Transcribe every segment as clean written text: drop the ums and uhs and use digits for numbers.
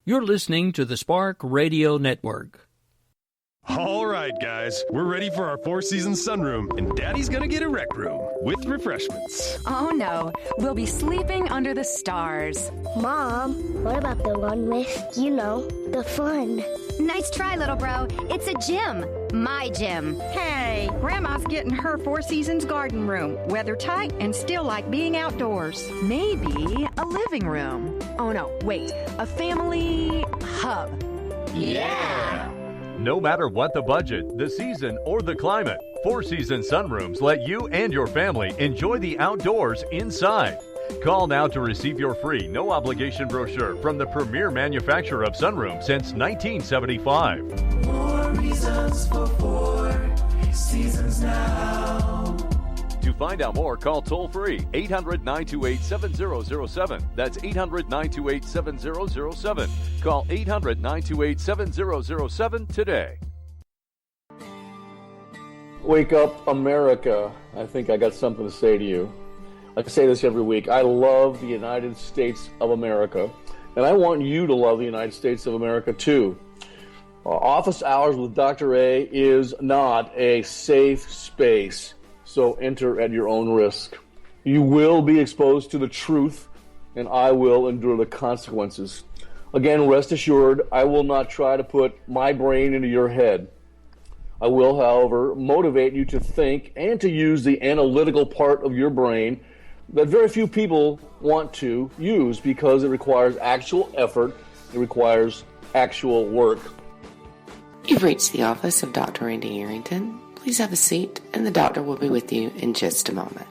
You're listening to the Spark Radio Network. All right, guys, we're ready for our four-season sunroom, and Daddy's gonna get a rec room with refreshments. Oh, no. We'll be sleeping under the stars. Mom, what about the one with, the fun? Nice try, little bro. It's a gym. My gym. Hey, Grandma's getting her Four Seasons garden room. Weather tight and still like being outdoors. Maybe a living room. Oh, no, wait. A family hub. Yeah! No matter what the budget, the season, or the climate, Four Seasons Sunrooms let you and your family enjoy the outdoors inside. Call now to receive your free, no-obligation brochure from the premier manufacturer of sunrooms since 1975. More reasons for Four Seasons now. To find out more, call toll-free 800-928-7007. That's 800-928-7007. Call 800-928-7007 today. Wake up, America. I think I got something to say to you. I say this every week. I love the United States of America, and I want you to love the United States of America too. Office Hours with Dr. A is not a safe space, so enter at your own risk. You will be exposed to the truth, and I will endure the consequences. Again, rest assured, I will not try to put my brain into your head. I will, however, motivate you to think and to use the analytical part of your brain that very few people want to use because it requires actual effort, it requires actual work. You've reached the office of Dr. Randy Arrington. Please have a seat, and the doctor will be with you in just a moment.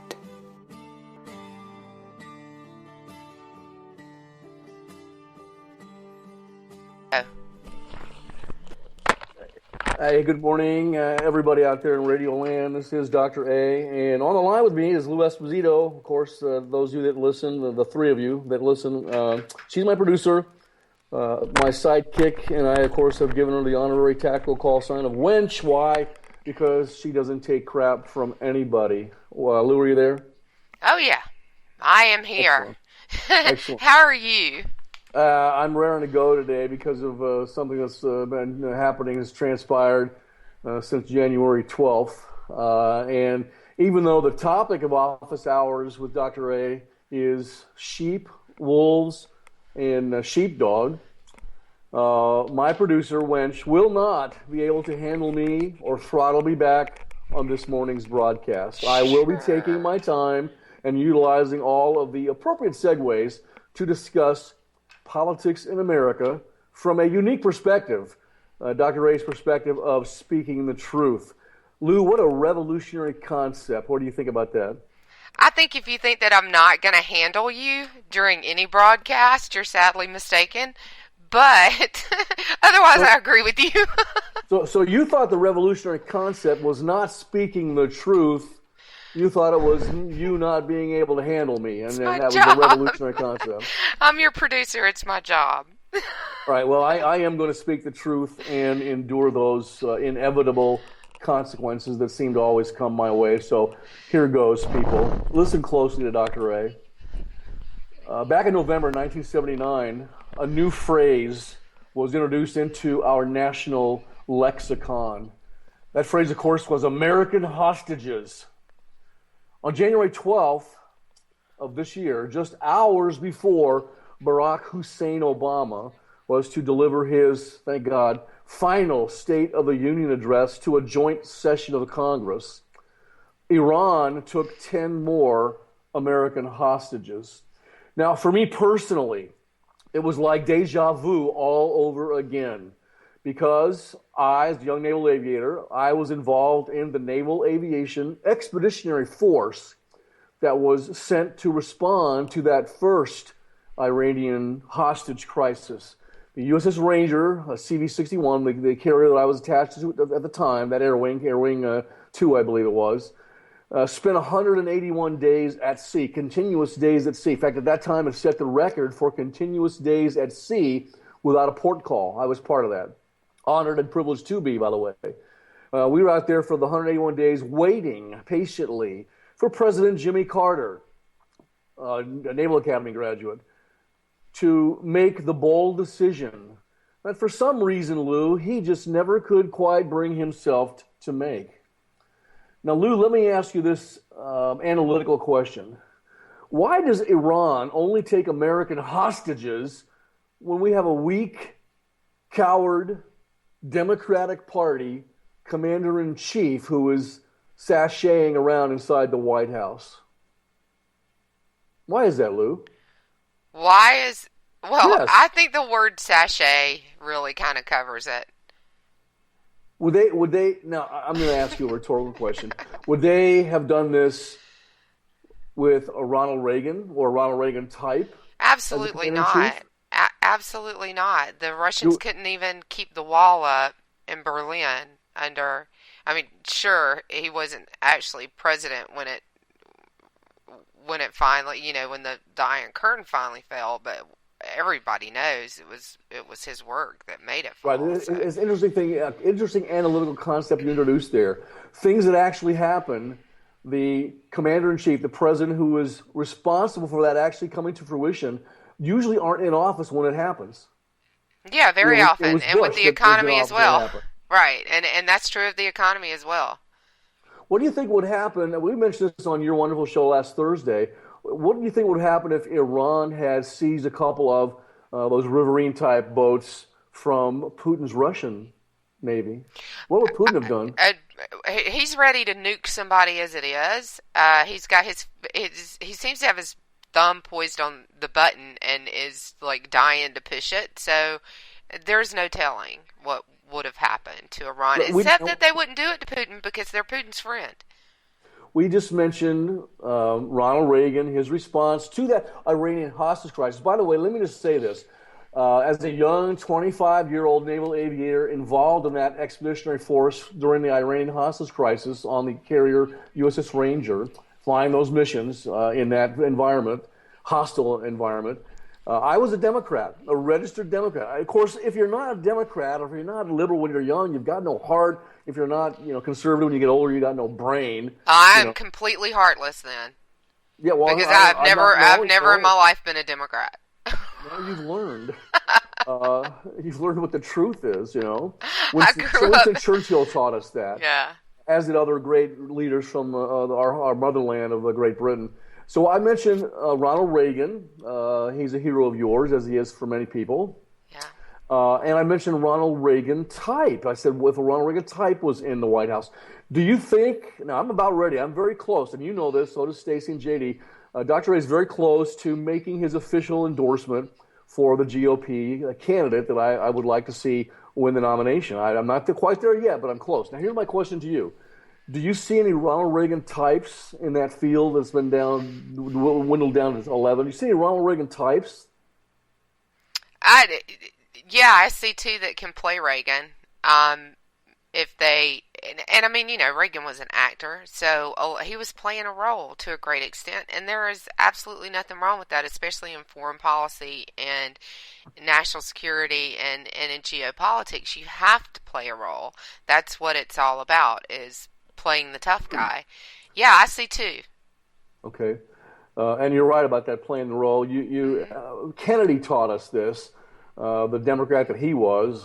Hey, good morning, everybody out there in Radio Land. This is Dr. A, and on the line with me is Lou Esposito. Of course, those of you that listen, the three of you that listen, she's my producer, my sidekick, and I, of course, have given her the honorary tactical call sign of Wench. Why? Because she doesn't take crap from anybody. Lou, are you there? Oh, yeah. I am here. Excellent. Excellent. How are you? I'm raring to go today because of something that's been happening, has transpired since January 12th. And even though the topic of Office Hours with Dr. A is sheep, wolves, and sheepdog, my producer, Wench, will not be able to handle me or throttle me back on this morning's broadcast. I will be taking my time and utilizing all of the appropriate segues to discuss politics in America from a unique perspective, Dr. Ray's perspective of speaking the truth. Lou, what a revolutionary concept. What do you think about that? I think if you think that I'm not going to handle you during any broadcast, you're sadly mistaken. But otherwise, I agree with you. So you thought the revolutionary concept was not speaking the truth. You thought it was you not being able to handle me, and that was the revolutionary concept. I'm your producer. It's my job. All right. Well, I am going to speak the truth and endure those inevitable consequences that seem to always come my way. So here goes, people. Listen closely to Dr. Ray. Back in November 1979, a new phrase was introduced into our national lexicon. That phrase, of course, was American hostages. On January 12th of this year, just hours before Barack Hussein Obama was to deliver his, thank God, final State of the Union address to a joint session of the Congress, Iran took 10 more American hostages. Now, for me personally, it was like deja vu all over again. Because I, as a young naval aviator, I was involved in the Naval Aviation Expeditionary Force that was sent to respond to that first Iranian hostage crisis. The USS Ranger, a CV-61, the carrier that I was attached to at the time, that Air Wing 2, I believe it was, spent 181 days at sea, continuous days at sea. In fact, at that time, it set the record for continuous days at sea without a port call. I was part of that. Honored and privileged to be, by the way. We were out there for the 181 days waiting patiently for President Jimmy Carter, a Naval Academy graduate, to make the bold decision that for some reason, Lou, he just never could quite bring himself to make. Now, Lou, let me ask you this analytical question. Why does Iran only take American hostages when we have a weak, coward, Democratic Party commander-in-chief who is sashaying around inside the White House? Why is that, Lou? Yes. I think the word sachet really kind of covers it. Would they, now I'm going to ask you a rhetorical question. Would they have done this with a Ronald Reagan or a Ronald Reagan type? Absolutely not. Absolutely not. The Russians couldn't even keep the wall up in Berlin under, I mean, sure, he wasn't actually president when it finally, when the Iron Curtain finally fell, but everybody knows it was his work that made it fall. Right. It's an interesting analytical concept you introduced there. Things that actually happen, the commander-in-chief, the president who is responsible for that actually coming to fruition, usually aren't in office when it happens. Yeah, very often. And with the economy as well. Right. And that's true of the economy as well. What do you think would happen? We mentioned this on your wonderful show last Thursday. What do you think would happen if Iran had seized a couple of those riverine-type boats from Putin's Russian Navy? What would Putin have done? He's ready to nuke somebody as it is. He's got he seems to have his thumb poised on the button and is like dying to push it. So there's no telling what would have happened to Iran, except that they wouldn't do it to Putin because they're Putin's friend. We just mentioned Ronald Reagan, his response to that Iranian hostage crisis. By the way, let me just say this. As a young 25-year-old naval aviator involved in that expeditionary force during the Iranian hostage crisis on the carrier USS Ranger, flying those missions in that environment, hostile environment, I was a Democrat, a registered Democrat. Of course, if you're not a Democrat or if you're not liberal when you're young, you've got no heart. If you're not, conservative when you get older, you got no brain. I'm completely heartless then. Yeah, well, because I've never in my life been a Democrat. Well, you've learned. You've learned what the truth is. Winston Churchill taught us that. Yeah. As did other great leaders from our motherland of Great Britain. So I mentioned Ronald Reagan. He's a hero of yours, as he is for many people. Yeah. And I mentioned Ronald Reagan type. I said, if a Ronald Reagan type was in the White House, do you think? Now I'm about ready. I'm very close, and you know this. So does Stacey and JD. Dr. Ray is very close to making his official endorsement for the GOP candidate that I would like to see win the nomination. I'm not quite there yet, but I'm close. Now here's my question to you. Do you see any Ronald Reagan types in that field that's been dwindled down to 11? Do you see any Ronald Reagan types? I see two that can play Reagan. If they, and I mean, Reagan was an actor, so he was playing a role to a great extent, and there is absolutely nothing wrong with that, especially in foreign policy and national security and in geopolitics. You have to play a role. That's what it's all about, is playing the tough guy. Yeah, I see two. Okay. And you're right about that, playing the role. Kennedy taught us this. The Democrat that he was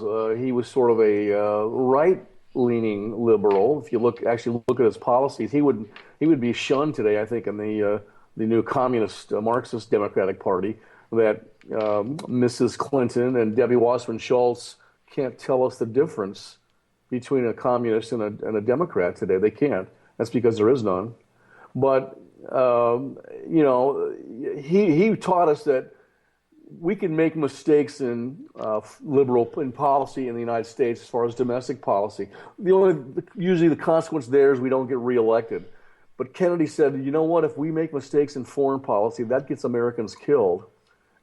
sort of a right-leaning liberal. If you look at his policies, he would be shunned today, I think, in the new communist Marxist Democratic Party. That Mrs. Clinton and Debbie Wasserman Schultz can't tell us the difference between a communist and a Democrat today. They can't. That's because there is none. But he taught us that we can make mistakes in in policy in the United States as far as domestic policy. Usually the consequence there is we don't get reelected. But Kennedy said, you know what? If we make mistakes in foreign policy, that gets Americans killed,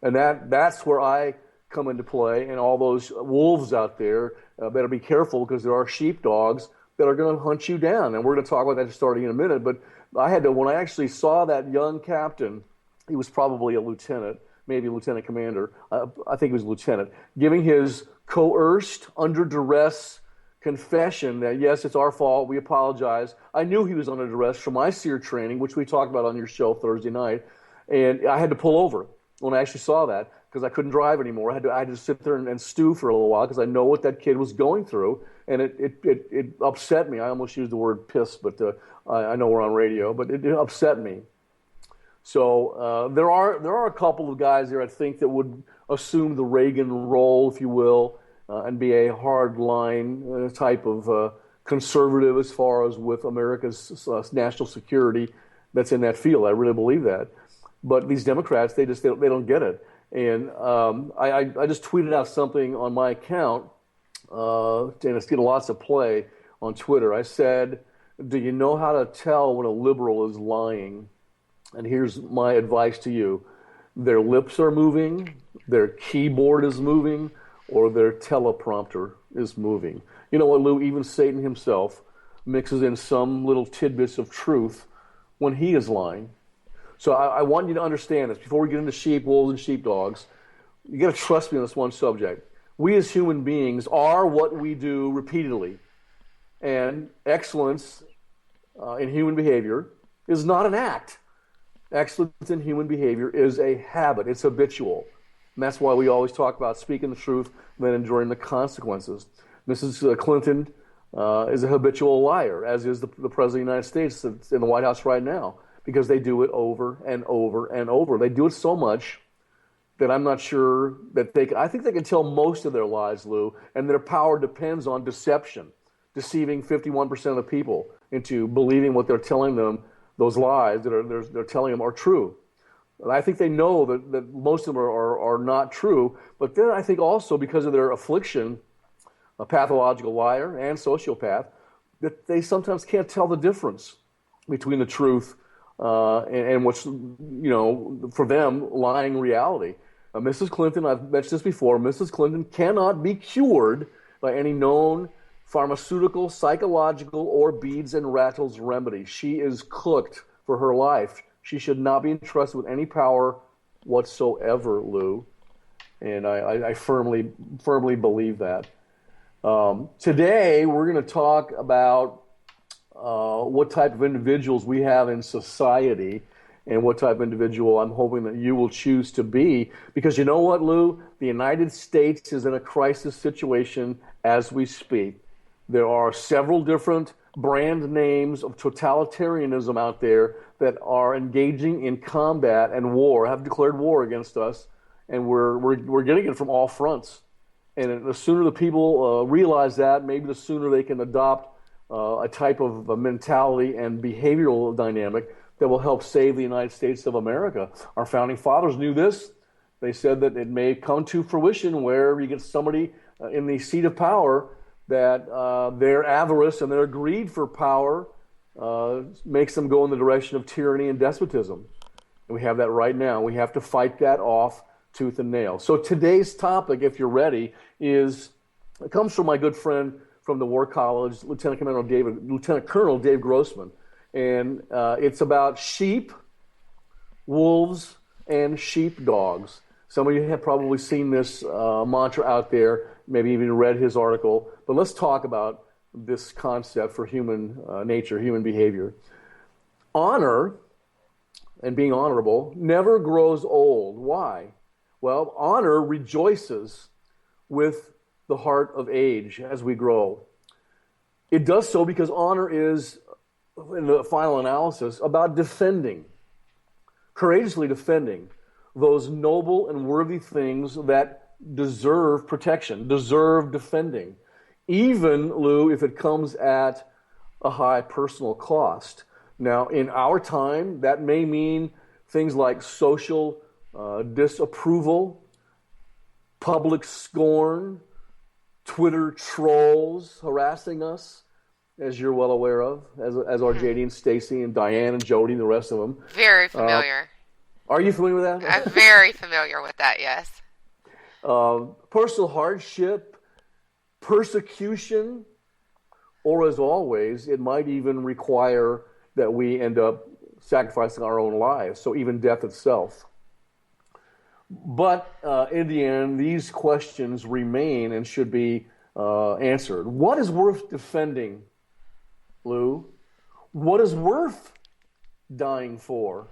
and that's where I come into play. And all those wolves out there better be careful, because there are sheepdogs that are going to hunt you down. And we're going to talk about that starting in a minute. But when I actually saw that young captain, he was probably a lieutenant, maybe lieutenant commander, I think he was a lieutenant, giving his coerced, under duress confession that, yes, it's our fault, we apologize. I knew he was under duress from my SEER training, which we talked about on your show Thursday night, and I had to pull over. when I actually saw that, because I couldn't drive anymore. I had to sit there and stew for a little while because I know what that kid was going through, and it upset me. I almost used the word piss, but I know we're on radio, but it upset me. So there are a couple of guys there I think that would assume the Reagan role, if you will, and be a hard-line type of conservative as far as with America's national security that's in that field. I really believe that. But these Democrats, they don't get it. And I just tweeted out something on my account, and it's getting lots of play on Twitter. I said, do you know how to tell when a liberal is lying? And here's my advice to you. Their lips are moving, their keyboard is moving, or their teleprompter is moving. You know what, Lou? Even Satan himself mixes in some little tidbits of truth when he is lying. So I want you to understand this. Before we get into sheep, wolves, and sheepdogs, you got to trust me on this one subject. We as human beings are what we do repeatedly. And excellence in human behavior is not an act. Excellence in human behavior is a habit. It's habitual. And that's why we always talk about speaking the truth and then enduring the consequences. Mrs. Clinton is a habitual liar, as is the President of the United States that's in the White House right now, because they do it over and over and over. They do it so much that I'm not sure that I think they can tell most of their lies, Lou, and their power depends on deception, deceiving 51% of the people into believing what they're telling them, those lies that they're telling them are true. And I think they know that most of them are not true, but then I think also because of their affliction, a pathological liar and sociopath, that they sometimes can't tell the difference between the truth and what's, for them, lying reality. Mrs. Clinton, I've mentioned this before, Mrs. Clinton cannot be cured by any known pharmaceutical, psychological, or beads and rattles remedy. She is cooked for her life. She should not be entrusted with any power whatsoever, Lou. And I firmly believe that. Today, we're going to talk about what type of individuals we have in society and what type of individual I'm hoping that you will choose to be. Because you know what, Lou? The United States is in a crisis situation as we speak. There are several different brand names of totalitarianism out there that are engaging in combat and war, have declared war against us, and we're getting it from all fronts. And the sooner the people realize that, maybe the sooner they can adopt a type of a mentality and behavioral dynamic that will help save the United States of America. Our founding fathers knew this. They said that it may come to fruition where you get somebody in the seat of power that their avarice and their greed for power makes them go in the direction of tyranny and despotism. And we have that right now. We have to fight that off tooth and nail. So today's topic, if you're ready, it comes from my good friend from the War College, Lieutenant Colonel Dave Grossman. And it's about sheep, wolves, and sheepdogs. Some of you have probably seen this mantra out there, maybe even read his article. But let's talk about this concept for human nature, human behavior. Honor and being honorable never grows old. Why? Well, honor rejoices with the heart of age as we grow. It does so because honor is, in the final analysis, about defending, courageously defending those noble and worthy things that deserve protection, deserve defending, even, Lou, if it comes at a high personal cost. Now, in our time, that may mean things like social disapproval, public scorn, Twitter trolls harassing us, as you're well aware of, as are JD and Stacy and Diane and Jody and the rest of them. Very familiar. Are you familiar with that? I'm very familiar with that, yes. Personal hardship, persecution, or as always, it might even require that we end up sacrificing our own lives, so even death itself. But in the end, these questions remain and should be answered. What is worth defending, Lou? What is worth dying for?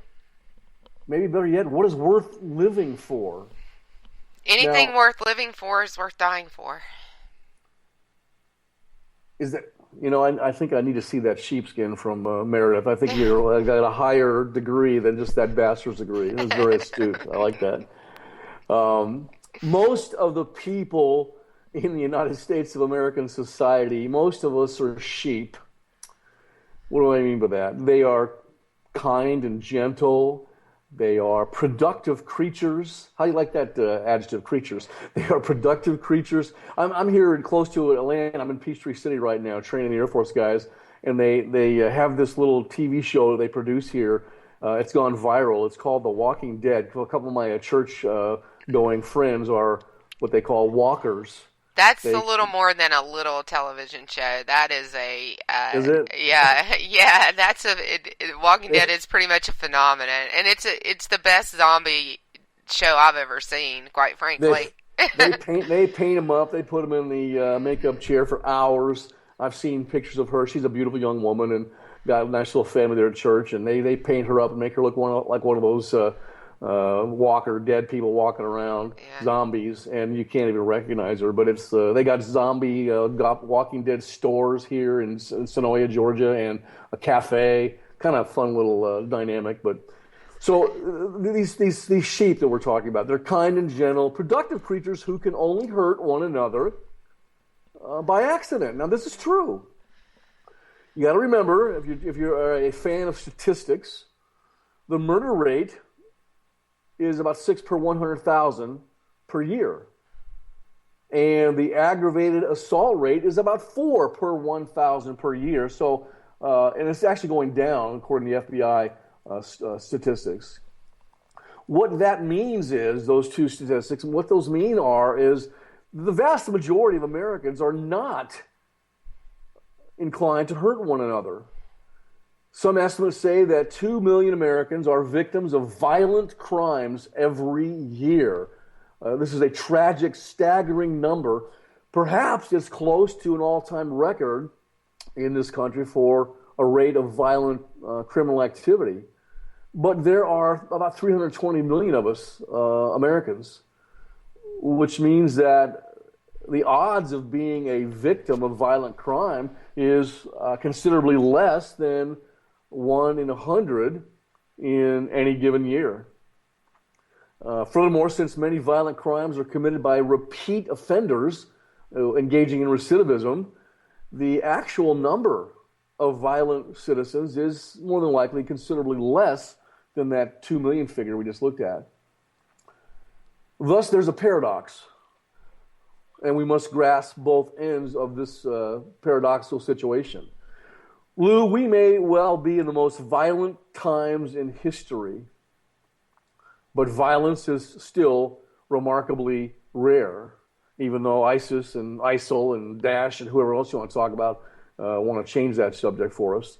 maybe better yet, what is worth living for? Anything worth living for is worth dying for. Is that, I think I need to see that sheepskin from Meredith. I think I got a higher degree than just that bachelor's degree. It was very astute. I like that. Most of the people in the United States of American society, most of us are sheep. What do I mean by that? They are kind and gentle. They are productive creatures. How do you like that adjective, creatures? They are productive creatures. I'm here close to Atlanta. I'm in Peachtree City right now training the Air Force guys, and they have this little TV show they produce here. It's gone viral. It's called The Walking Dead. A couple of my church-going friends are what they call walkers. That's a little more than a little television show. That is a is it? Yeah. That's Walking Dead is pretty much a phenomenon, and it's the best zombie show I've ever seen. Quite frankly, they paint them up. They put them in the makeup chair for hours. I've seen pictures of her. She's a beautiful young woman and got a nice little family there at church, and they paint her up and make her look like one of those dead people walking around, zombies, and you can't even recognize her. But it's they got zombie Walking Dead stores here in Sonoya, Georgia, and a cafe. Kind of fun little dynamic. But so these sheep that we're talking about, they're kind and gentle, productive creatures who can only hurt one another by accident. Now this is true. You got to remember, if you're a fan of statistics, the murder rate is about 6 per 100,000 per year. And the aggravated assault rate is about 4 per 1,000 per year. So, and it's actually going down according to the FBI statistics. What that means is, those two statistics, and what those mean is the vast majority of Americans are not inclined to hurt one another. Some estimates say that 2 million Americans are victims of violent crimes every year. This is a tragic, staggering number. Perhaps it's close to an all-time record in this country for a rate of violent criminal activity. But there are about 320 million of us Americans, which means that the odds of being a victim of violent crime is considerably less than 1 in 100 in any given year. Furthermore, since many violent crimes are committed by repeat offenders engaging in recidivism, the actual number of violent citizens is more than likely considerably less than that 2 million figure we just looked at. Thus, there's a paradox, and we must grasp both ends of this paradoxical situation. Lou, we may well be in the most violent times in history, but violence is still remarkably rare, even though ISIS and ISIL and Daesh and whoever else you want to talk about want to change that subject for us.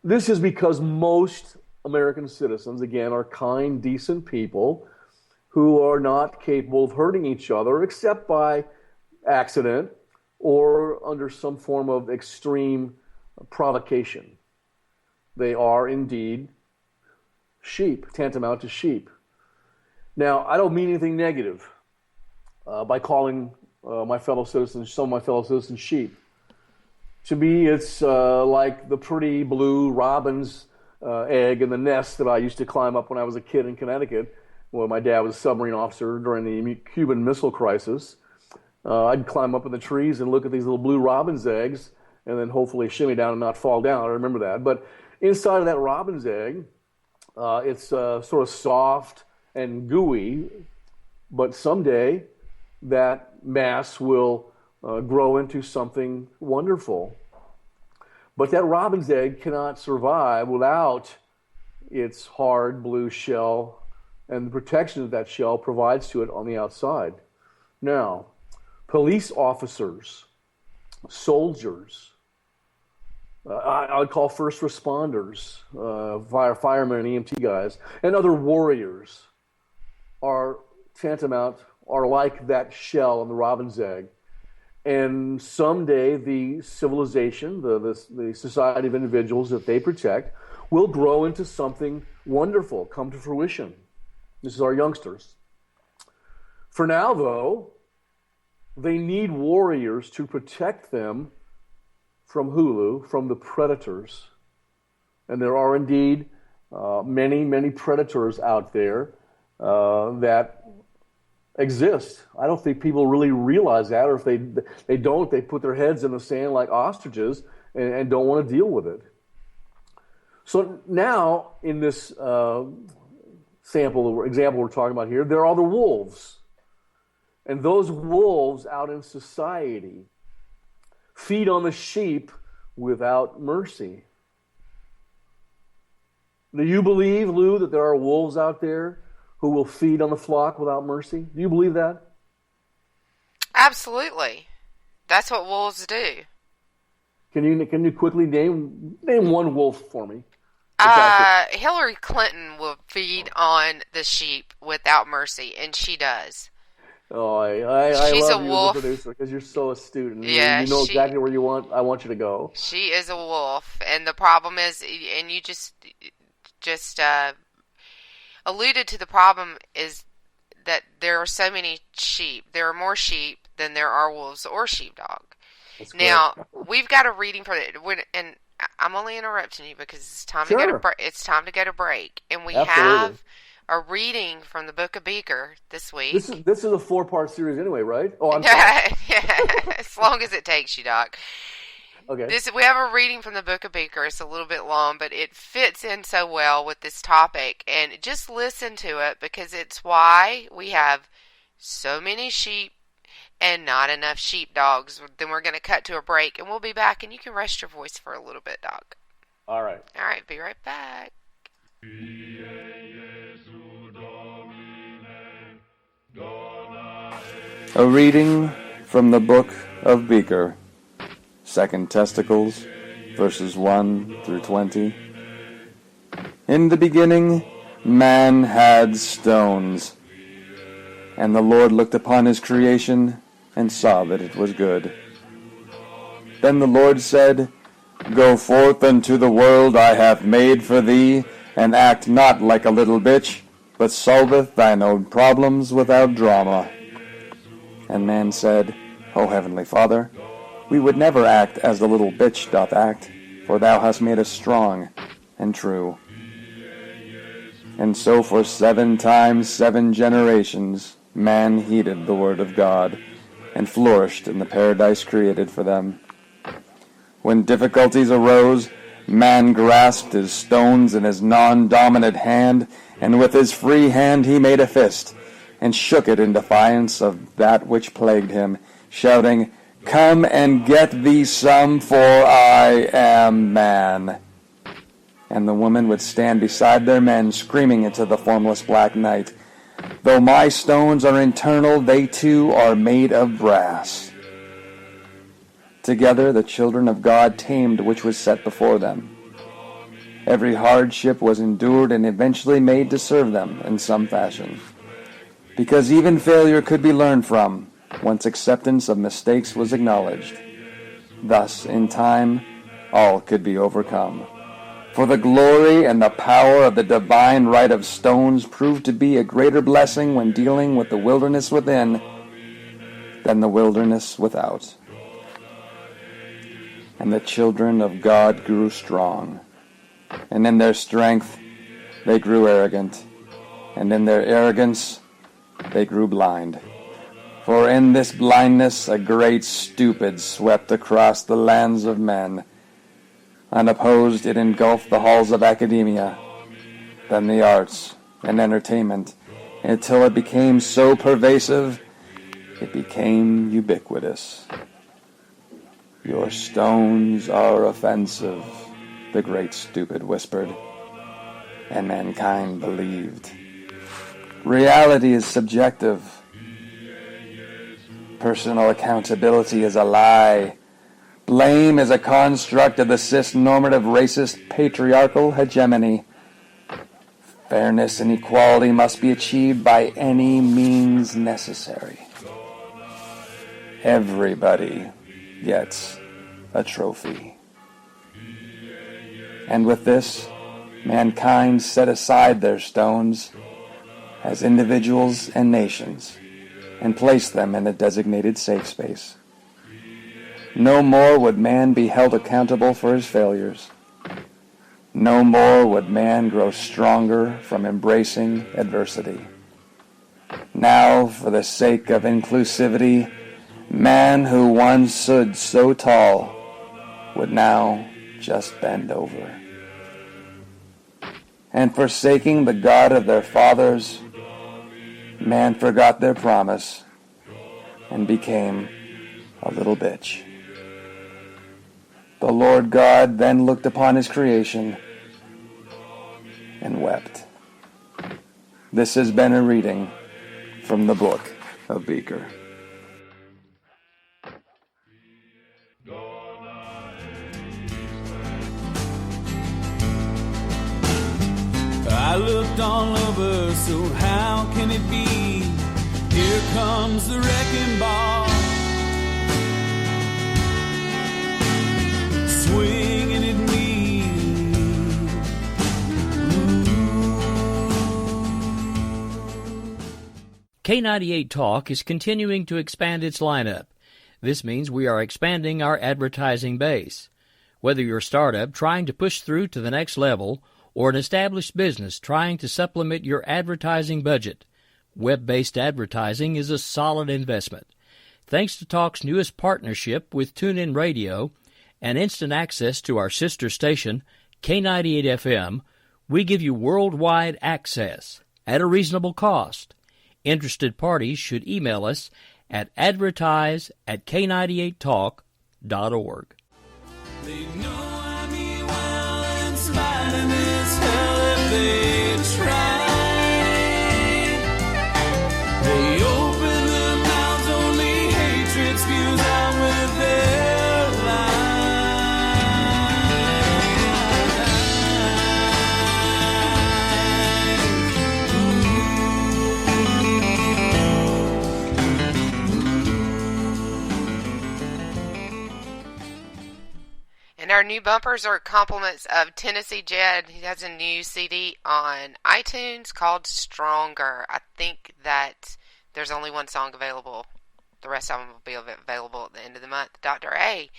This is because most American citizens, again, are kind, decent people who are not capable of hurting each other except by accident or under some form of extreme provocation. They are indeed sheep, tantamount to sheep. Now, I don't mean anything negative by calling some of my fellow citizens sheep. To me, it's like the pretty blue robin's egg in the nest that I used to climb up when I was a kid in Connecticut, when my dad was a submarine officer during the Cuban Missile Crisis. I'd climb up in the trees and look at these little blue robin's eggs and then hopefully shimmy down and not fall down. I remember that. But inside of that robin's egg, it's sort of soft and gooey, but someday that mass will grow into something wonderful. But that robin's egg cannot survive without its hard blue shell and the protection that shell provides to it on the outside. Now, police officers, soldiers, I would call first responders, firemen and EMT guys, and other warriors are tantamount, are like that shell in the robin's egg. And someday the civilization, the society of individuals that they protect, will grow into something wonderful, come to fruition. This is our youngsters. For now, though, they need warriors to protect them from Hulu, from the predators. And there are indeed many, many predators out there that exist. I don't think people really realize that, or if they don't, they put their heads in the sand like ostriches and don't want to deal with it. So now, in this example we're talking about here, there are the wolves. And those wolves out in society feed on the sheep without mercy. Do you believe, Lou, that there are wolves out there who will feed on the flock without mercy? Do you believe that? Absolutely. That's what wolves do. Can you quickly name one wolf for me? Hillary Clinton will feed on the sheep without mercy, and she does. Oh, I She's love a you wolf. as a producer because you're so astute and Yeah, you know exactly where I want you to go. She is a wolf, and the problem is, and you just alluded to the problem, is that there are so many sheep. There are more sheep than there are wolves or sheepdog. Now, we've got a reading for it, and I'm only interrupting you because it's time to go to break. It's time to go to break, and we have a reading from the Book of Beaker this week. This is a 4-part series anyway, right? Oh, I'm sorry. Yeah, as long as it takes you, Doc. Okay. We have a reading from the Book of Beaker. It's a little bit long, but it fits in so well with this topic. And just listen to it, because it's why we have so many sheep and not enough sheepdogs. Then we're going to cut to a break, and we'll be back, and you can rest your voice for a little bit, Doc. All right. All right, be right back. A reading from the Book of Beaker, 2 Testicles, verses 1 through 20. In the beginning, man had stones, and the Lord looked upon his creation and saw that it was good. Then the Lord said, Go forth unto the world I have made for thee, and act not like a little bitch, but solveth thine own problems without drama. And man said, O Heavenly Father, we would never act as the little bitch doth act, for thou hast made us strong and true. And so for 7 times 7 generations man heeded the word of God, and flourished in the paradise created for them. When difficulties arose, man grasped his stones in his non-dominant hand, and with his free hand he made a fist, and shook it in defiance of that which plagued him, shouting, Come and get thee some, for I am man. And the women would stand beside their men, screaming into the formless black night, Though my stones are internal, they too are made of brass. Together the children of God tamed which was set before them. Every hardship was endured and eventually made to serve them in some fashion. Because even failure could be learned from, once acceptance of mistakes was acknowledged. Thus, in time, all could be overcome. For the glory and the power of the divine right of stones proved to be a greater blessing when dealing with the wilderness within than the wilderness without. And the children of God grew strong, and in their strength they grew arrogant, and in their arrogance they grew blind. For in this blindness a great stupid swept across the lands of men. Unopposed it engulfed the halls of academia, then the arts and entertainment, until it became so pervasive it became ubiquitous. Your stones are offensive, the great stupid whispered, and mankind believed. Reality is subjective. Personal accountability is a lie. Blame is a construct of the cis-normative racist patriarchal hegemony. Fairness and equality must be achieved by any means necessary. Everybody gets a trophy. And with this, mankind set aside their stones as individuals and nations and placed them in a designated safe space. No more would man be held accountable for his failures. No more would man grow stronger from embracing adversity. Now, for the sake of inclusivity, man who once stood so tall would now just bend over. And forsaking the God of their fathers, man forgot their promise and became a little bitch. The Lord God then looked upon his creation and wept. This has been a reading from the book of Beaker. I looked all over, so how can it be? Here comes the wrecking ball, swinging at me. K98 Talk is continuing to expand its lineup. This means we are expanding our advertising base. Whether you're a startup trying to push through to the next level, or an established business trying to supplement your advertising budget, web-based advertising is a solid investment. Thanks to Talk's newest partnership with TuneIn Radio and instant access to our sister station, K98 FM, we give you worldwide access at a reasonable cost. Interested parties should email us at advertise@k98talk.org. They know I mean well and smiling is hell if they try. They open their mouths, only hatred spews out with their And our new bumpers are compliments of Tennessee Jed. He has a new CD on iTunes called Stronger. I think that there's only one song available. The rest of them will be available at the end of the month. Dr. A.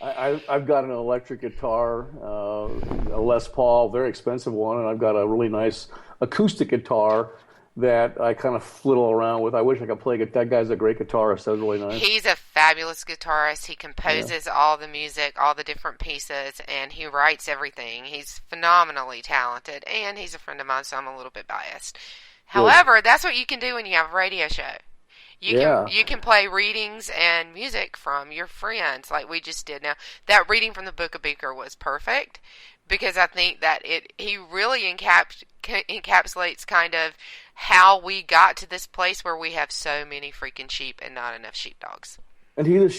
I've got an electric guitar, a Les Paul, very expensive one, and I've got a really nice acoustic guitar that I kind of fiddle around with. I wish I could play it. That guy's a great guitarist. That's really nice. He's a fabulous guitarist. He composes all the music, all the different pieces, and he writes everything. He's phenomenally talented, and he's a friend of mine, so I'm a little bit biased. However, that's what you can do when you have a radio show. You can play readings and music from your friends like we just did. Now, that reading from the Book of Beaker was perfect because I think that he really encapsulates kind of how we got to this place where we have so many freaking sheep and not enough sheepdogs. And he's a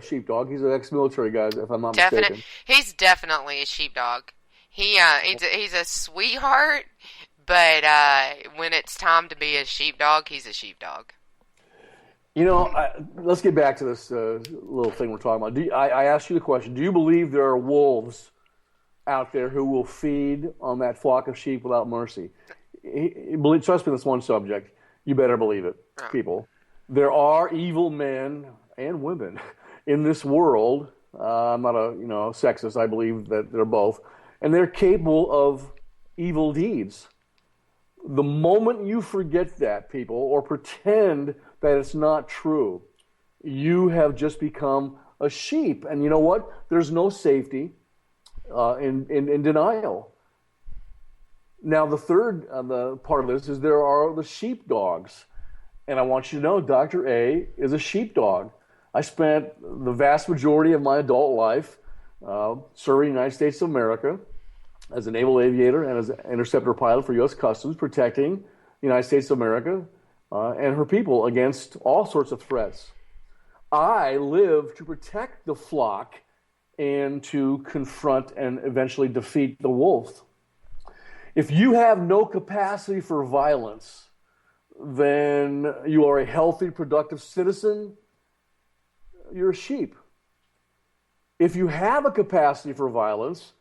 sheepdog. He's an ex-military guy, if I'm not mistaken. He's definitely a sheepdog. He's a sweetheart, but when it's time to be a sheepdog, he's a sheepdog. You know, let's get back to this little thing we're talking about. I asked you the question, do you believe there are wolves out there who will feed on that flock of sheep without mercy? Trust me, this one subject. You better believe it, people. There are evil men and women in this world. I'm not a sexist. I believe that they're both, and they're capable of evil deeds. The moment you forget that, people, or pretend that it's not true, you have just become a sheep. And you know what? There's no safety in denial. Now, the third the part of this is there are the sheepdogs. And I want you to know Dr. A is a sheepdog. I spent the vast majority of my adult life serving the United States of America as a naval aviator and as an interceptor pilot for U.S. Customs, protecting the United States of America and her people against all sorts of threats. I live to protect the flock and to confront and eventually defeat the wolf. If you have no capacity for violence, then you are a healthy, productive citizen. You're a sheep. If you have a capacity for violence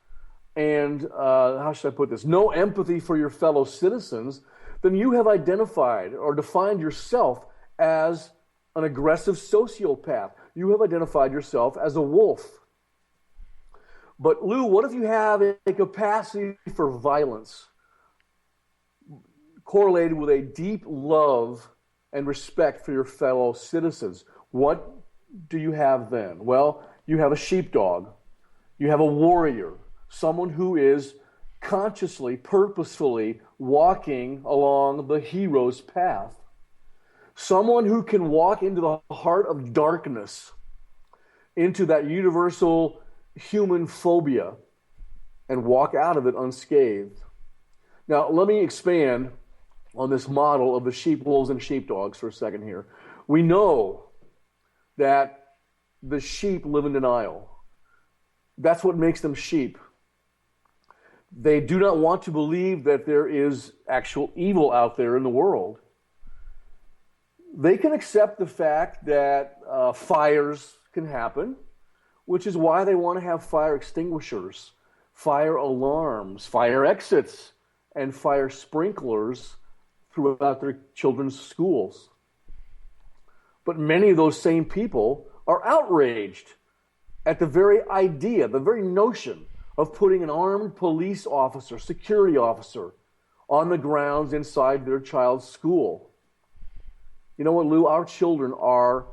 and how should I put this? No empathy for your fellow citizens, then you have identified or defined yourself as an aggressive sociopath. You have identified yourself as a wolf. But Lou, what if you have a capacity for violence correlated with a deep love and respect for your fellow citizens? What do you have then? Well, you have a sheepdog. You have a warrior, someone who is consciously, purposefully walking along the hero's path. Someone who can walk into the heart of darkness, into that universal human phobia, and walk out of it unscathed. Now, let me expand on this model of the sheep, wolves, and sheepdogs for a second here. We know that the sheep live in denial. That's what makes them sheep. They do not want to believe that there is actual evil out there in the world. They can accept the fact that fires can happen, which is why they want to have fire extinguishers, fire alarms, fire exits, and fire sprinklers throughout their children's schools. But many of those same people are outraged at the very idea, the very notion of putting an armed police officer, security officer, on the grounds inside their child's school. You know what, Lou? Our children are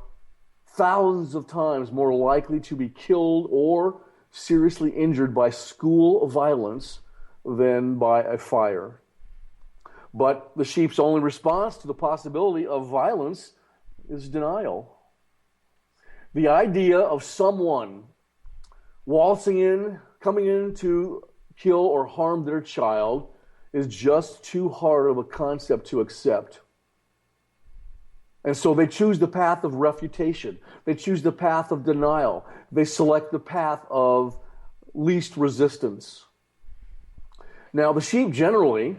thousands of times more likely to be killed or seriously injured by school violence than by a fire. But the sheep's only response to the possibility of violence is denial. The idea of someone waltzing in, coming in to kill or harm their child is just too hard of a concept to accept. And so they choose the path of refutation. They choose the path of denial. They select the path of least resistance. Now, the sheep generally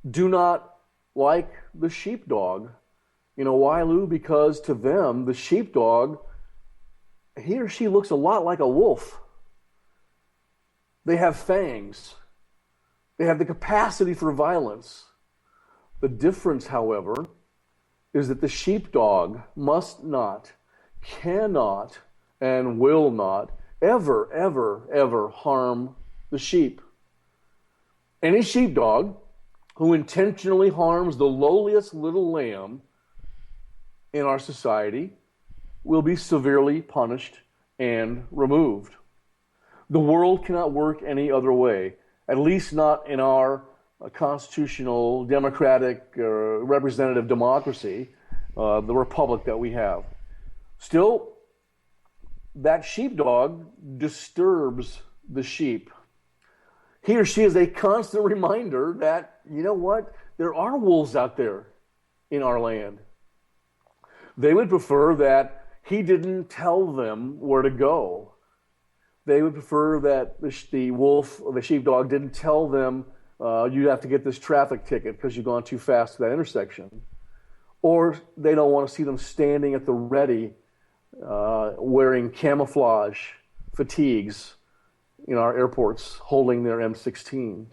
do not like the sheepdog. You know why, Lou? Because to them, the sheepdog, he or she looks a lot like a wolf. They have fangs. They have the capacity for violence. The difference, however, is that the sheepdog must not, cannot, and will not ever, ever, ever harm the sheep. Any sheepdog who intentionally harms the lowliest little lamb in our society will be severely punished and removed. The world cannot work any other way, at least not in our constitutional, democratic, representative democracy, the republic that we have. Still, that sheepdog disturbs the sheep. He or she is a constant reminder that, you know what, there are wolves out there in our land. They would prefer that he didn't tell them where to go. They would prefer that the wolf or the sheepdog didn't tell them you have to get this traffic ticket because you've gone too fast to that intersection. Or they don't want to see them standing at the ready wearing camouflage fatigues in our airports holding their M16.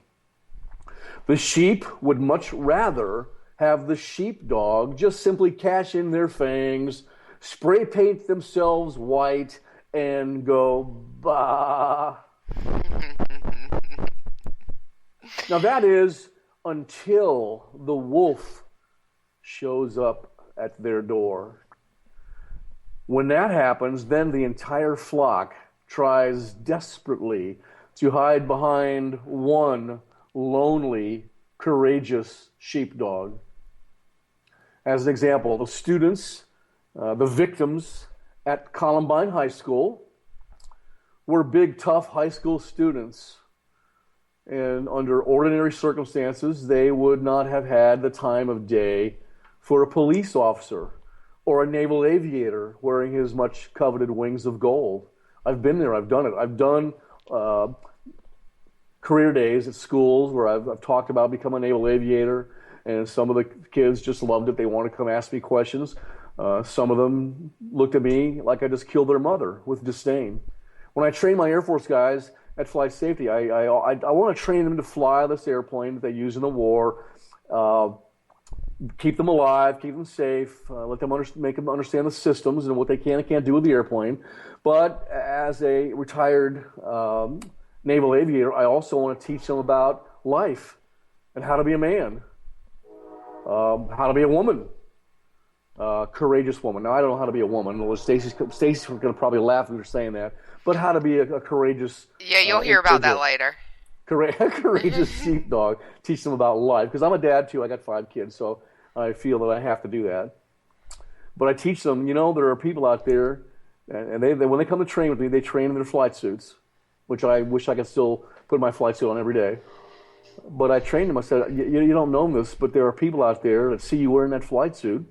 The sheep would much rather have the sheepdog just simply cash in their fangs, spray paint themselves white, and go, bah. Now that is until the wolf shows up at their door. When that happens, then the entire flock tries desperately to hide behind one lonely, courageous sheepdog. As an example, the students, the victims at Columbine High School were big, tough high school students. And under ordinary circumstances, they would not have had the time of day for a police officer or a naval aviator wearing his much coveted wings of gold. I've been there. I've done it. I've done career days at schools where I've talked about becoming a naval aviator, and some of the kids just loved it. They wanted to come ask me questions. Some of them looked at me like I just killed their mother with disdain. When I trained my Air Force guys at flight safety. I want to train them to fly this airplane that they use in the war, keep them alive, keep them safe, let them make them understand the systems and what they can and can't do with the airplane. But as a retired naval aviator, I also want to teach them about life and how to be a man, how to be a woman, courageous woman. Now, I don't know how to be a woman. Well, Stacy's going to probably laugh if you're saying that. But how to be a courageous... Yeah, you'll hear about that later. Courageous sheepdog. Teach them about life. Because I'm a dad, too. I got 5 kids, so I feel that I have to do that. But I teach them, there are people out there, and they when they come to train with me, they train in their flight suits, which I wish I could still put my flight suit on every day. But I trained them. I said, you don't know this, but there are people out there that see you wearing that flight suit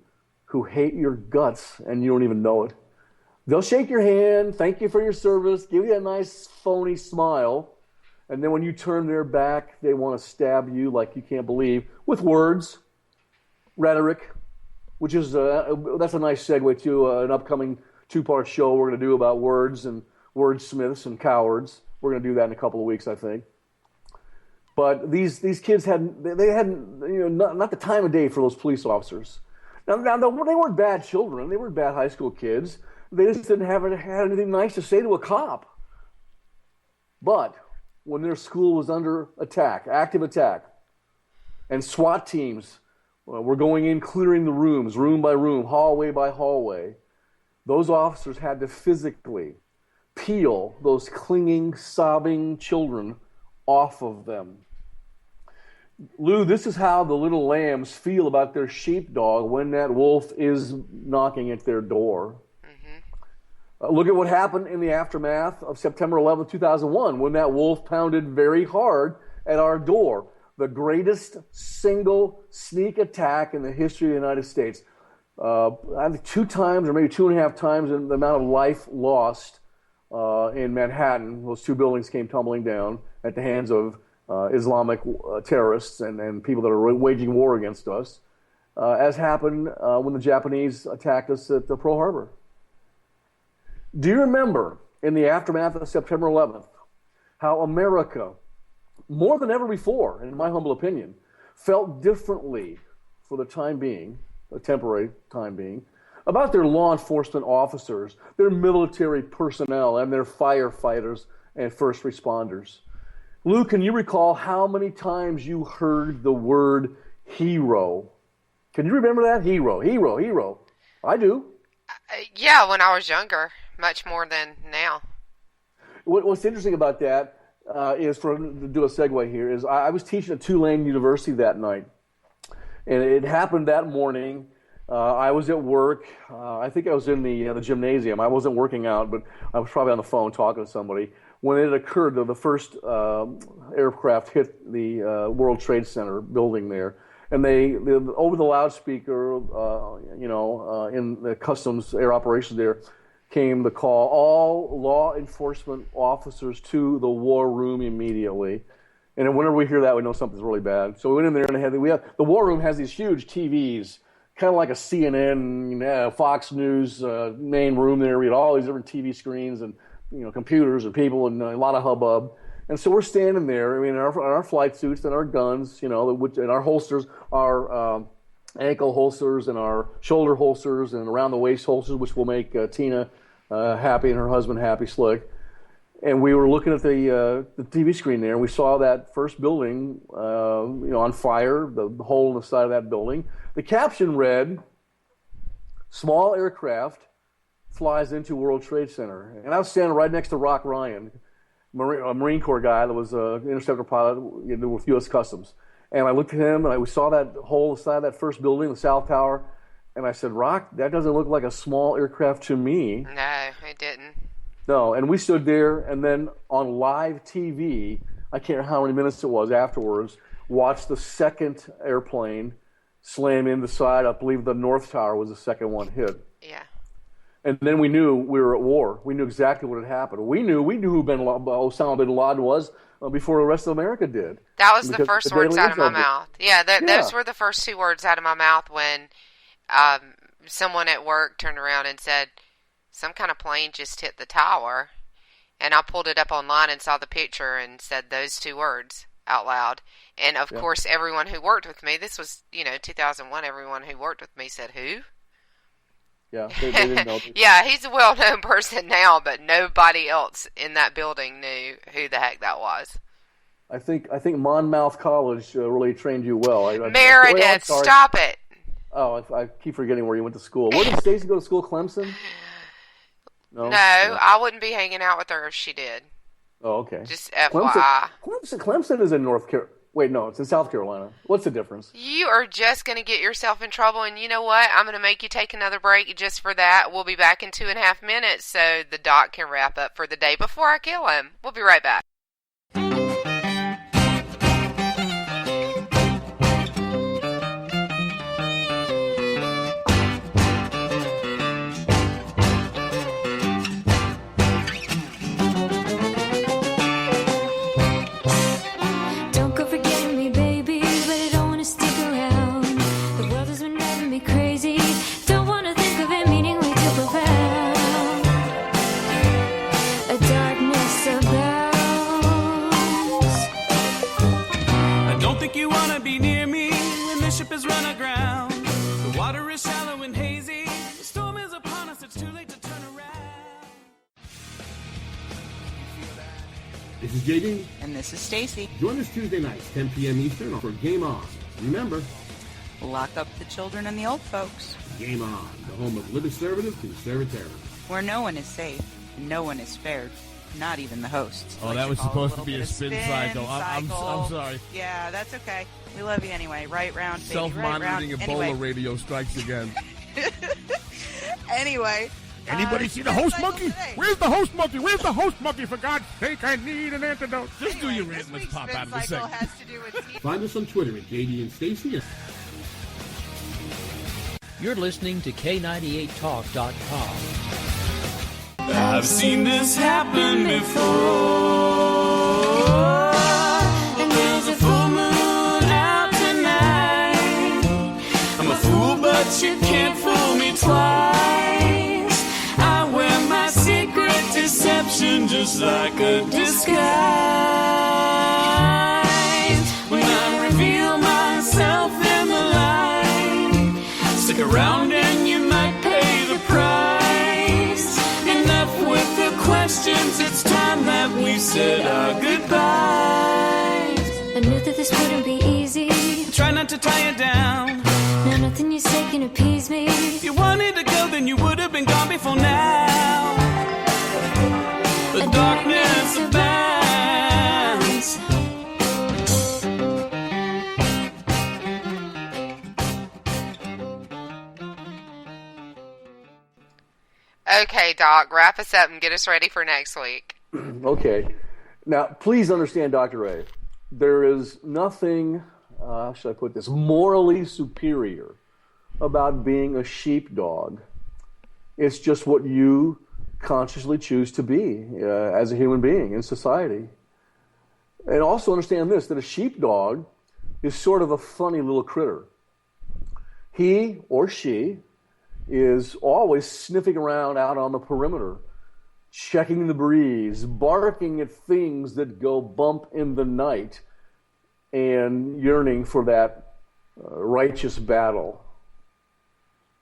who hate your guts, and you don't even know it. They'll shake your hand, thank you for your service, give you a nice phony smile, and then when you turn their back, they want to stab you like you can't believe with words, rhetoric, which is that's a nice segue to an upcoming 2-part show we're going to do about words and wordsmiths and cowards. We're going to do that in a couple of weeks, I think. But these kids hadn't not the time of day for those police officers. Now they weren't bad children. They weren't bad high school kids. They just didn't have anything nice to say to a cop. But when their school was under attack, active attack, and SWAT teams were going in, clearing the rooms, room by room, hallway by hallway, those officers had to physically peel those clinging, sobbing children off of them. Lou, this is how the little lambs feel about their sheepdog when that wolf is knocking at their door. Look at what happened in the aftermath of September 11, 2001, when that wolf pounded very hard at our door. The greatest single sneak attack in the history of the United States. I think 2 times or maybe 2.5 times the amount of life lost in Manhattan. Those 2 buildings came tumbling down at the hands of Islamic terrorists and people that are waging war against us, as happened when the Japanese attacked us at Pearl Harbor. Do you remember in the aftermath of September 11th how America, more than ever before, in my humble opinion, felt differently for the time being, a temporary time being, about their law enforcement officers, their military personnel, and their firefighters and first responders? Lou, can you recall how many times you heard the word hero? Can you remember that? Hero, hero, hero. I do. Yeah, when I was younger, much more than now. What's interesting about that is, to do a segue here, is I was teaching at Tulane University that night. And it happened that morning. I was at work. I think I was in the gymnasium. I wasn't working out, but I was probably on the phone talking to somebody. When it occurred, the first aircraft hit the World Trade Center building there, and they over the loudspeaker, in the customs air operations there, came the call: all law enforcement officers to the war room immediately. And whenever we hear that, we know something's really bad. So we went in there, and the war room has these huge TVs, kind of like a CNN, Fox News main room there. We had all these different TV screens and computers and people and a lot of hubbub. And so we're standing there, in our flight suits and our guns, and our holsters, our ankle holsters and our shoulder holsters and around the waist holsters, which will make Tina happy and her husband happy, Slick. And we were looking at the TV screen there, and we saw that first building, on fire, the hole in the side of that building. The caption read, "Small aircraft flies into World Trade Center." And I was standing right next to Rock Ryan, a Marine Corps guy that was an interceptor pilot with U.S. Customs. And I looked at him, and we saw that hole in the side of that first building, the South Tower. And I said, "Rock, that doesn't look like a small aircraft to me." No, it didn't. No, and we stood there, and then on live TV, I can't remember how many minutes it was afterwards, watched the second airplane slam in the side. I believe the North Tower was the second one hit. Yeah. And then we knew we were at war. We knew exactly what had happened. We knew who Osama bin Laden was before the rest of America did. That was the first words out of my mouth. Yeah, those were the first 2 words out of my mouth when someone at work turned around and said, "Some kind of plane just hit the tower." And I pulled it up online and saw the picture and said those 2 words out loud. And, of course, everyone who worked with me, this was, 2001, everyone who worked with me said, who? Yeah, they didn't know. Yeah, he's a well-known person now, but nobody else in that building knew who the heck that was. I think Monmouth College really trained you well. Meredith, stop it. Oh, I keep forgetting where you went to school. Where did Stacy go to school? Clemson? No, I wouldn't be hanging out with her if she did. Oh, okay. Just FYI. Clemson is in North Carolina. Wait, no, it's in South Carolina. What's the difference? You are just going to get yourself in trouble, and you know what? I'm going to make you take another break just for that. We'll be back in 2.5 minutes so the doc can wrap up for the day before I kill him. We'll be right back. Is run aground. The water is shallow and hazy. The storm is upon us. It's too late to turn around. This is JD. And this is Stacy. Join us Tuesday nights, 10 p.m. Eastern for Game On. Remember, lock up the children and the old folks. Game On, the home of liberty-conservative conservatism. Where no one is safe and no one is spared. Not even the hosts. Oh, that was supposed to be a spin cycle. I'm sorry. Yeah, that's okay. We love you anyway. Right round, baby. Self-monitoring right Ebola radio strikes again. Anyway. Anybody see the host monkey? Where's the host monkey? Where's the host monkey? For God's sake, I need an antidote. Just do your rant. Let's pop out of the segment. Find us on Twitter at JD and Stacy. You're listening to K98Talk.com. I've seen this happen before. And there's a full moon out tonight. I'm a fool, but you can't fool me twice. I wear my secret deception just like a disguise. When I reveal myself in the light, stick around and you might pay the price. With the questions, it's time that we said our goodbyes. I knew that this wouldn't be easy. Try not to tie it down. Now nothing you say can appease me. If you wanted to go, then you would have been gone before now. The darkness abounds. Okay, Doc, wrap us up and get us ready for next week. Okay. Now, please understand, Dr. A, there is nothing, how should I put this, morally superior about being a sheepdog. It's just what you consciously choose to be as a human being in society. And also understand this, that a sheepdog is sort of a funny little critter. He or she is always sniffing around out on the perimeter, checking the breeze, barking at things that go bump in the night, and yearning for that righteous battle.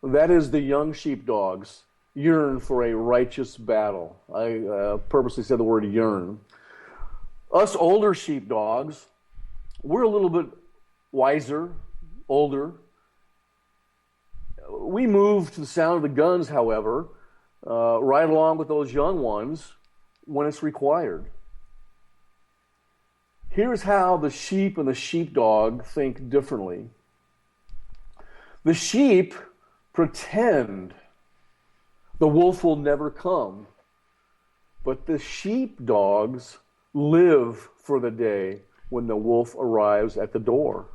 That is the young sheepdogs yearn for a righteous battle. I purposely said the word yearn. Us older sheepdogs, we're a little bit wiser, older. We move to the sound of the guns, however, right along with those young ones when it's required. Here's how the sheep and the sheepdog think differently. The sheep pretend the wolf will never come, but the sheepdogs live for the day when the wolf arrives at the door.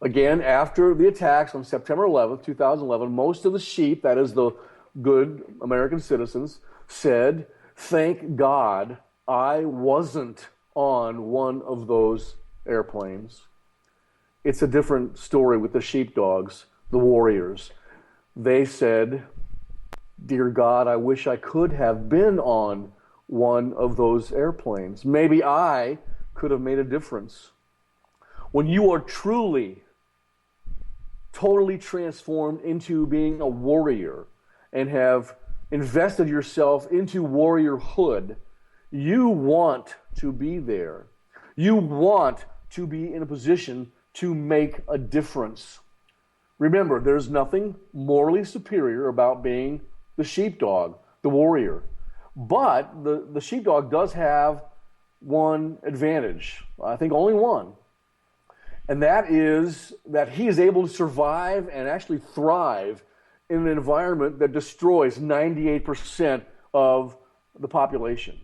Again, after the attacks on September 11th, 2011, most of the sheep, that is the good American citizens, said, "Thank God I wasn't on one of those airplanes." It's a different story with the sheepdogs, the warriors. They said, "Dear God, I wish I could have been on one of those airplanes. Maybe I could have made a difference. When you are truly, totally transformed into being a warrior and have invested yourself into warriorhood, you want to be there. You want to be in a position to make a difference. Remember, there's nothing morally superior about being the sheepdog, the warrior. But the sheepdog does have one advantage, I think only one, and that is that he is able to survive and actually thrive in an environment that destroys 98% of the population.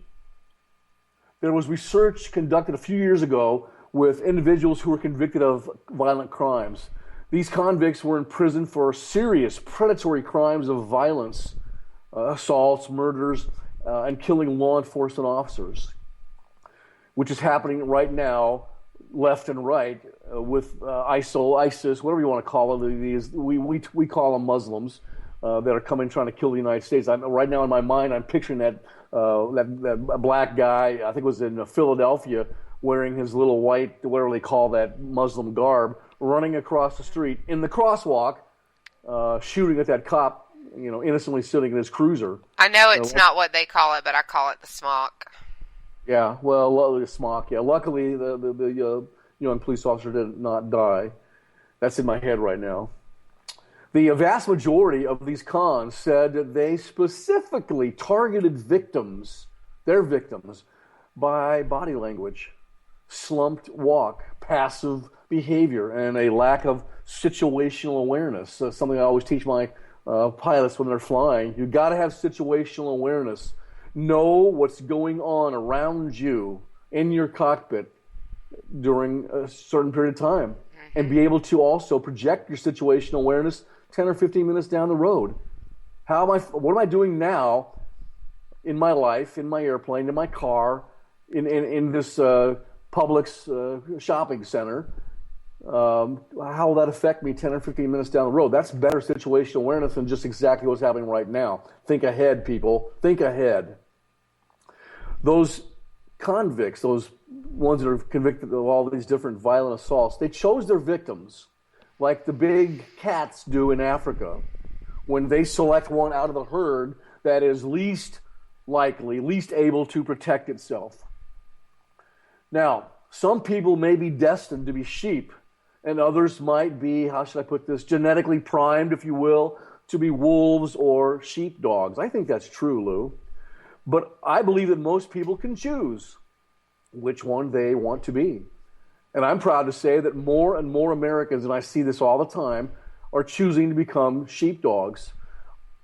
There was research conducted a few years ago with individuals who were convicted of violent crimes. These convicts were in prison for serious predatory crimes of violence, assaults, murders, and killing law enforcement officers, which is happening right now, left and right, with ISIL, ISIS, whatever you want to call it. We call them Muslims that are coming trying to kill the United States. Right now in my mind, I'm picturing that black guy, I think it was in Philadelphia, wearing his little white, whatever they call that Muslim garb, running across the street in the crosswalk, shooting at that cop, innocently sitting in his cruiser. I know it's not what they call it, but I call it the smock. Yeah, well, the smock. Yeah, luckily the young police officer did not die. That's in my head right now. The vast majority of these cons said that they specifically targeted their victims, by body language, slumped walk, passive behavior, and a lack of situational awareness. Something I always teach my pilots when they're flying. You got to have situational awareness. Know what's going on around you in your cockpit during a certain period of time, and be able to also project your situational awareness 10 or 15 minutes down the road. What am I doing now in my life, in my airplane, in my car, in this Publix shopping center? How will that affect me 10 or 15 minutes down the road? That's better situational awareness than just exactly what's happening right now. Think ahead, people. Think ahead. Those convicts, those ones that are convicted of all these different violent assaults, they chose their victims like the big cats do in Africa when they select one out of the herd that is least likely, least able to protect itself. Now, some people may be destined to be sheep, and others might be, how should I put this, genetically primed, if you will, to be wolves or sheepdogs. I think that's true, Lou. But I believe that most people can choose which one they want to be. And I'm proud to say that more and more Americans, and I see this all the time, are choosing to become sheepdogs.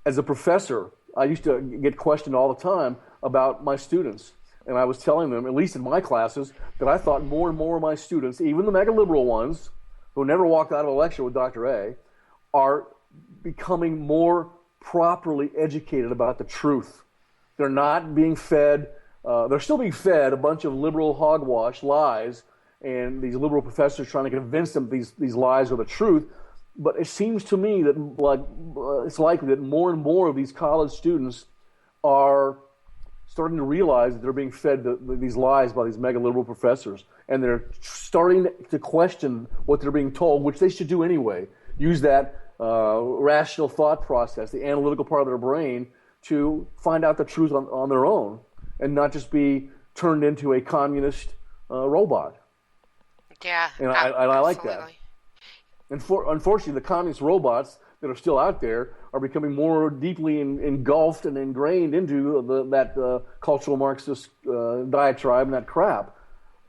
As a professor, I used to get questioned all the time about my students. And I was telling them, at least in my classes, that I thought more and more of my students, even the mega liberal ones, who never walked out of a lecture with Dr. A, are becoming more properly educated about the truth. They're not being fed, they're still being fed a bunch of liberal hogwash lies, and these liberal professors trying to convince them these lies are the truth. But it seems to me that it's likely that more and more of these college students are starting to realize that they're being fed these lies by these mega liberal professors, and they're starting to question what they're being told, which they should do anyway. Use that rational thought process, the analytical part of their brain, to find out the truth on their own, and not just be turned into a communist robot. Yeah, and I like that. And unfortunately, the communist robots that are still out there are becoming more deeply engulfed and ingrained into that cultural Marxist diatribe and that crap,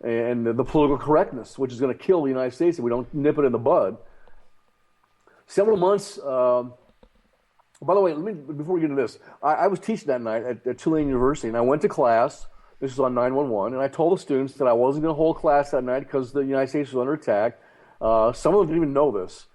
and the political correctness, which is going to kill the United States if we don't nip it in the bud. Several months. By the way, before we get into this, I was teaching that night at Tulane University, and I went to class. This was on 911, and I told the students that I wasn't going to hold class that night because the United States was under attack. Some of them didn't even know this.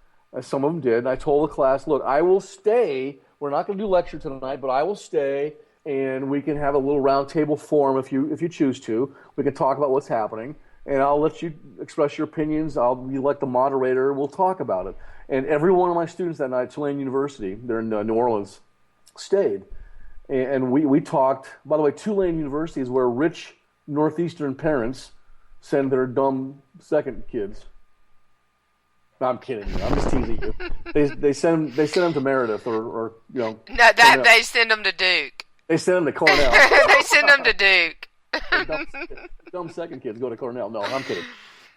Some of them did. And I told the class, look, I will stay. We're not going to do lecture tonight, but I will stay, and we can have a little round table forum if you choose to. We can talk about what's happening, and I'll let you express your opinions. I'll be like the moderator. We'll talk about it. And every one of my students that night at Tulane University, they're in New Orleans, stayed. And we talked, by the way, Tulane University is where rich Northeastern parents send their dumb second kids. No, I'm kidding you. I'm just teasing you. They send them to Meredith or No, that they send them to Duke. They send them to Cornell. They send them to Duke. Dumb second kids go to Cornell. No, I'm kidding.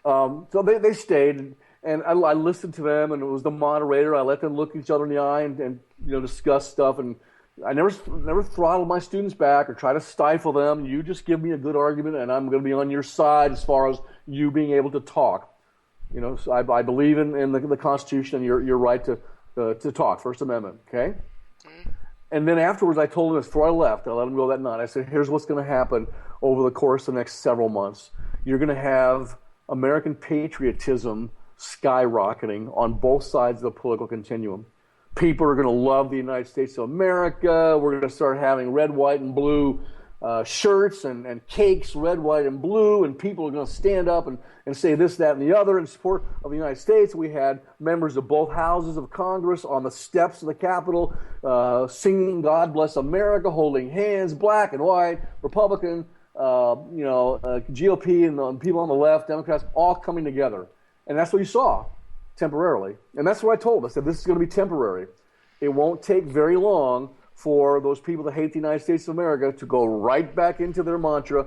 So they stayed, and I listened to them, and it was the moderator. I let them look each other in the eye and discuss stuff, and I never throttle my students back or try to stifle them. You just give me a good argument, and I'm going to be on your side as far as you being able to talk. So I believe in the Constitution and your right to talk, First Amendment. Okay. Mm-hmm. And then afterwards, I told them, before I left, I let them go that night. I said, "Here's what's going to happen over the course of the next several months. You're going to have American patriotism skyrocketing on both sides of the political continuum. People are going to love the United States of America. We're going to start having red, white, and blue shirts and cakes, red, white, and blue, and people are going to stand up and say this, that, and the other in support of the United States." We had members of both houses of Congress on the steps of the Capitol singing "God Bless America," holding hands, black and white, Republican, GOP and the people on the left, Democrats, all coming together. And that's what you saw temporarily. And that's what I told them. I said, this is going to be temporary. It won't take very long for those people that hate the United States of America to go right back into their mantra,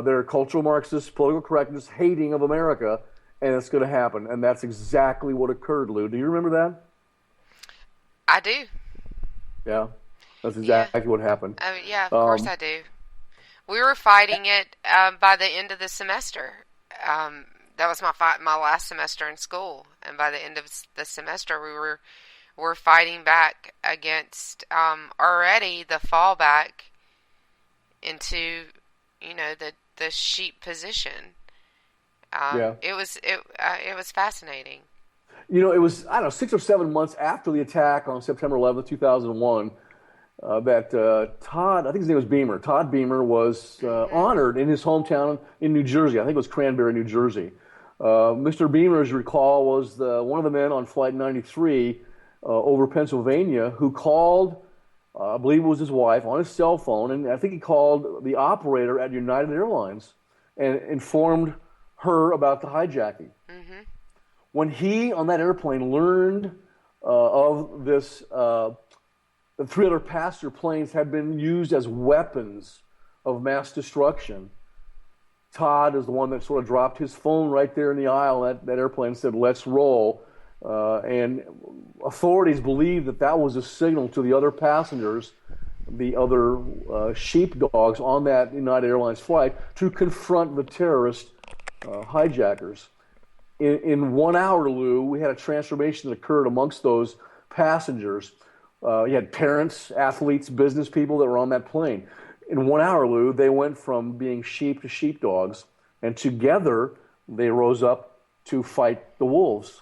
their cultural Marxist, political correctness, hating of America, and it's going to happen. And that's exactly what occurred, Lou. Do you remember that? I do. Yeah, that's exactly what happened. Yeah, of course I do. We were fighting it by the end of the semester. That was my last semester in school, and by the end of the semester, we were fighting back against already the fallback into the sheep position. It was fascinating. It was 6 or 7 months after the attack on September 11th, 2001. That Todd, I think his name was Beamer. Todd Beamer was honored in his hometown in New Jersey. I think it was Cranberry, New Jersey. Mr. Beamer, as you recall, was one of the men on Flight 93 over Pennsylvania who called, I believe it was his wife, on his cell phone, and I think he called the operator at United Airlines and informed her about the hijacking. Mm-hmm. When he, on that airplane, learned of this, the 3 other passenger planes had been used as weapons of mass destruction, Todd is the one that sort of dropped his phone right there in the aisle at that airplane and said, "Let's roll." And authorities believe that was a signal to the other passengers, the other sheepdogs on that United Airlines flight, to confront the terrorist hijackers. In 1 hour, Lou, we had a transformation that occurred amongst those passengers. You had parents, athletes, business people that were on that plane. In 1 hour, Lou, they went from being sheep to sheepdogs, and together they rose up to fight the wolves.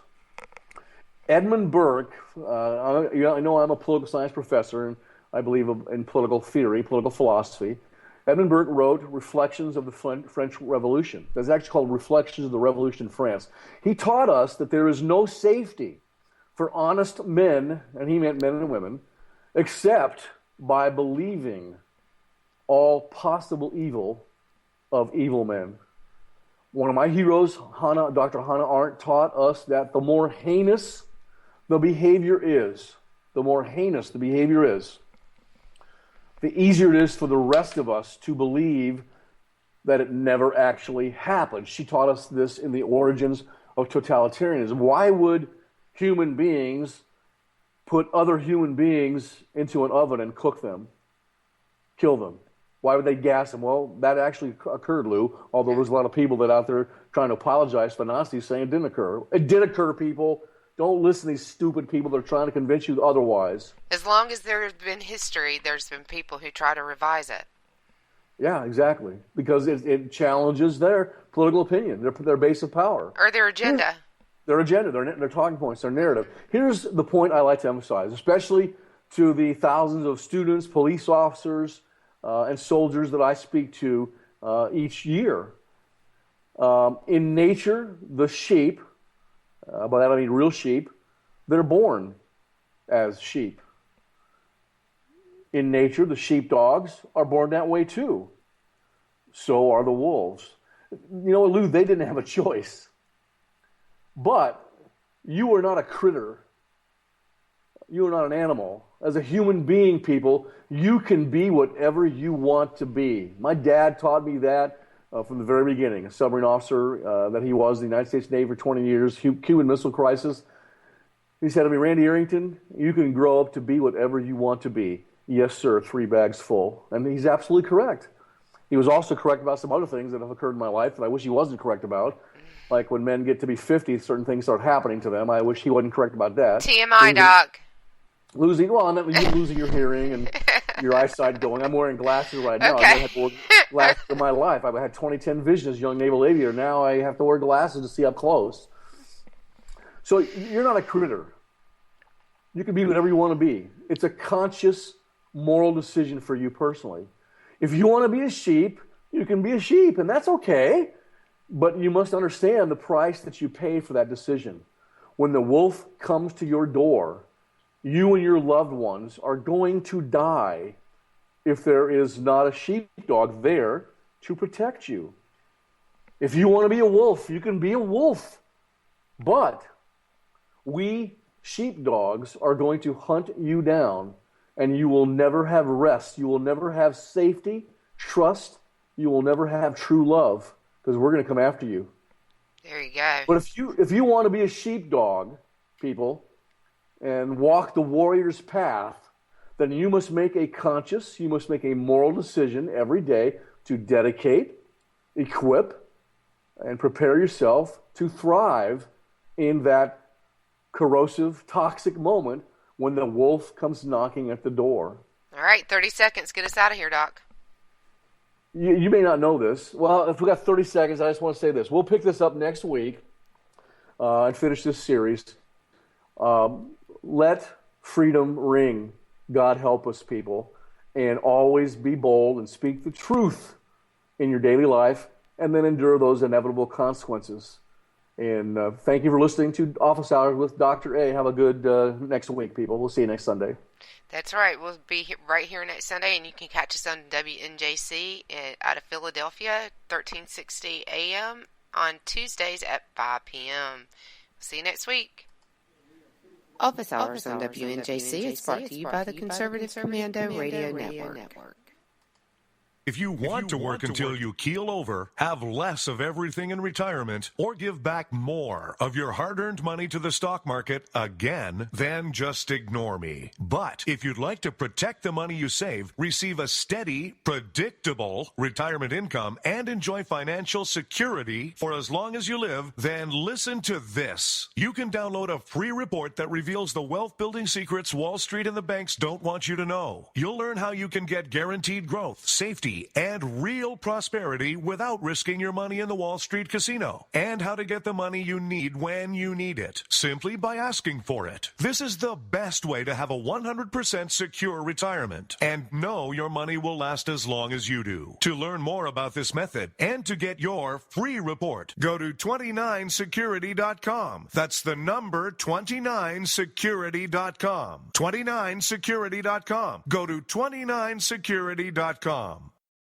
Edmund Burke, I know I'm a political science professor, and I believe in political theory, political philosophy. Edmund Burke wrote Reflections of the French Revolution. That's actually called Reflections of the Revolution in France. He taught us that there is no safety for honest men, and he meant men and women, except by believing all possible evil of evil men. One of my heroes, Dr. Hannah Arendt, taught us that the more heinous the behavior is, the easier it is for the rest of us to believe that it never actually happened. She taught us this in The Origins of Totalitarianism. Why would human beings put other human beings into an oven and cook them, kill them? Why would they gas them? Well, that actually occurred, Lou, although there's a lot of people that out there trying to apologize for the Nazis saying it didn't occur. It did occur, people. Don't listen to these stupid people that are trying to convince you otherwise. As long as there's been history, there's been people who try to revise it. Yeah, exactly. Because it challenges their political opinion, their base of power. Or their agenda. Their agenda, their talking points, their narrative. Here's the point I like to emphasize, especially to the thousands of students, police officers, and soldiers that I speak to each year. In nature, the sheep, by that I mean real sheep, they're born as sheep. In nature, the sheepdogs are born that way too. So are the wolves. You know what, Lou? They didn't have a choice. But you are not a critter. You are not an animal. As a human being, people, you can be whatever you want to be. My dad taught me that from the very beginning. A submarine officer that he was in the United States Navy for 20 years, Cuban Missile Crisis. He said to me, Randy Arrington, you can grow up to be whatever you want to be. Yes, sir, 3 bags full. And he's absolutely correct. He was also correct about some other things that have occurred in my life that I wish he wasn't correct about. Like when men get to be 50, certain things start happening to them. I wish he wasn't correct about that. TMI, Doc. Losing your hearing and your eyesight going. I'm wearing glasses right now. Okay. I've never had to wear glasses in my life. I've had 20/10 vision as a young naval aviator. Now I have to wear glasses to see up close. So you're not a critter. You can be whatever you want to be. It's a conscious, moral decision for you personally. If you want to be a sheep, you can be a sheep, and that's okay. But you must understand the price that you pay for that decision. When the wolf comes to your door, you and your loved ones are going to die if there is not a sheepdog there to protect you. If you want to be a wolf, you can be a wolf. But we sheepdogs are going to hunt you down, and you will never have rest. You will never have safety, trust. You will never have true love, because we're going to come after you. There you go. But if you want to be a sheepdog, people, and walk the warrior's path, then you must make a conscious, you must make a moral decision every day to dedicate, equip, and prepare yourself to thrive in that corrosive, toxic moment when the wolf comes knocking at the door. All right, 30 seconds. Get us out of here, Doc. You may not know this. Well, if we got 30 seconds, I just want to say this. We'll pick this up next week and finish this series. Let freedom ring. God help us, people. And always be bold and speak the truth in your daily life, and then endure those inevitable consequences. And thank you for listening to Office Hours with Dr. A. Have a good next week, people. We'll see you next Sunday. That's right. We'll be right here next Sunday, and you can catch us on WNJC out of Philadelphia, 1360 a.m. on Tuesdays at 5 p.m. See you next week. Office Hours on WNJC is brought to you by the Conservative Commando Radio Network. If you want to work until you keel over, have less of everything in retirement, or give back more of your hard-earned money to the stock market again, then just ignore me. But if you'd like to protect the money you save, receive a steady, predictable retirement income, and enjoy financial security for as long as you live, then listen to this. You can download a free report that reveals the wealth-building secrets Wall Street and the banks don't want you to know. You'll learn how you can get guaranteed growth, safety, and real prosperity without risking your money in the Wall Street casino, and how to get the money you need when you need it, simply by asking for it. This is the best way to have a 100% secure retirement, and know your money will last as long as you do. To learn more about this method and to get your free report, go to 29security.com. That's the number 29security.com. 29security.com. Go to 29security.com.